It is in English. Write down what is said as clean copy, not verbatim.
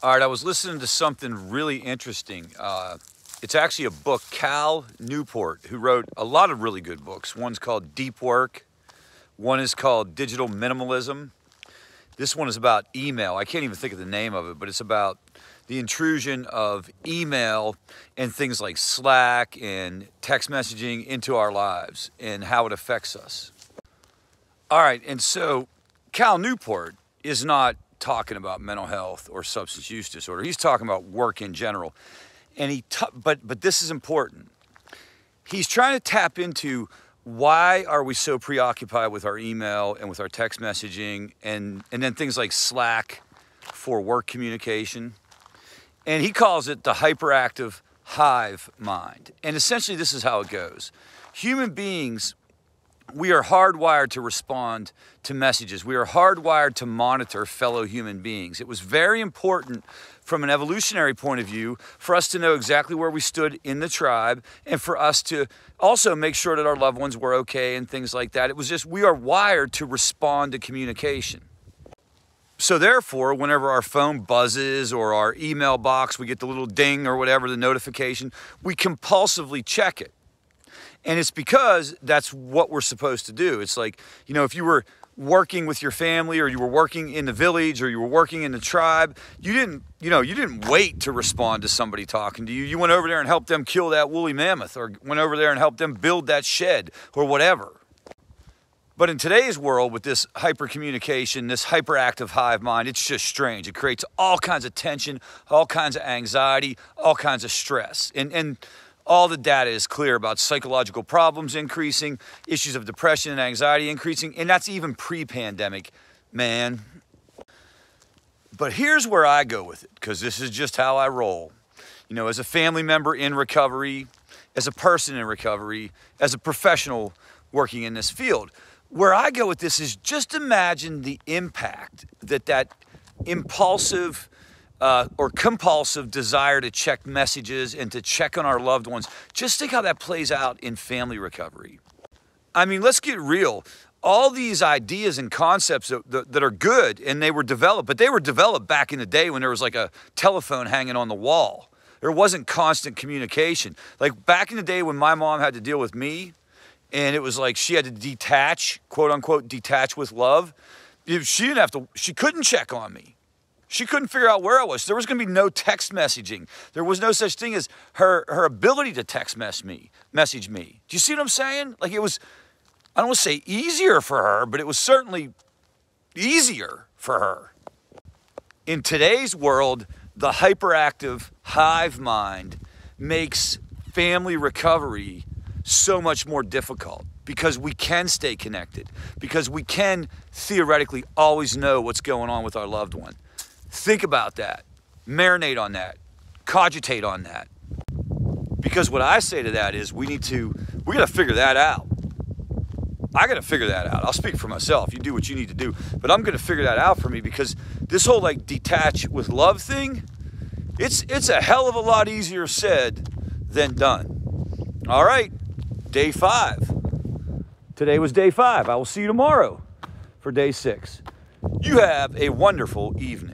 All right, I was listening to something really interesting. It's actually a book, Cal Newport, who wrote a lot of really good books. One's called Deep Work. One is called Digital Minimalism. This one is about email. I can't even think of the name of it, but it's about the intrusion of email and things like Slack and text messaging into our lives and how it affects us. All right, and so Cal Newport is not talking about mental health or substance use disorder. He's talking about work in general. And but this is important. He's trying to tap into why are we so preoccupied with our email and with our text messaging and then things like Slack for work communication. And he calls it the hyperactive hive mind. And essentially this is how it goes. Human beings, we are hardwired to respond to messages. We are hardwired to monitor fellow human beings. It was very important from an evolutionary point of view for us to know exactly where we stood in the tribe and for us to also make sure that our loved ones were okay and things like that. It was just, we are wired to respond to communication. So therefore, whenever our phone buzzes or our email box, we get the little ding or whatever, the notification, we compulsively check it. And it's because that's what we're supposed to do. It's like, you know, if you were working with your family or you were working in the village or you were working in the tribe, you didn't wait to respond to somebody talking to you. You went over there and helped them kill that woolly mammoth or went over there and helped them build that shed or whatever. But in today's world with this hypercommunication, this hyperactive hive mind, it's just strange. It creates all kinds of tension, all kinds of anxiety, all kinds of stress. And all the data is clear about psychological problems increasing, issues of depression and anxiety increasing, and that's even pre-pandemic, man. But here's where I go with it, because this is just how I roll. You know, as a family member in recovery, as a person in recovery, as a professional working in this field, where I go with this is just imagine the impact that impulsive or compulsive desire to check messages and to check on our loved ones. Just think how that plays out in family recovery. I mean, let's get real. All these ideas and concepts that are good and they were developed, but they were developed back in the day when there was like a telephone hanging on the wall. There wasn't constant communication. Like back in the day when my mom had to deal with me and it was like she had to detach, quote unquote, detach with love. She couldn't check on me. She couldn't figure out where I was. There was going to be no text messaging. There was no such thing as her ability to text message me. Do you see what I'm saying? Like it was, I don't want to say easier for her, but it was certainly easier for her. In today's world, the hyperactive hive mind makes family recovery so much more difficult because we can stay connected, because we can theoretically always know what's going on with our loved one. Think about that, marinate on that, cogitate on that. Because what I say to that is we gotta figure that out. I gotta figure that out. I'll speak for myself. You do what you need to do, but I'm gonna figure that out for me because this whole like detach with love thing, it's a hell of a lot easier said than done. All right, day 5. Today was day 5. I will see you tomorrow for day 6. You have a wonderful evening.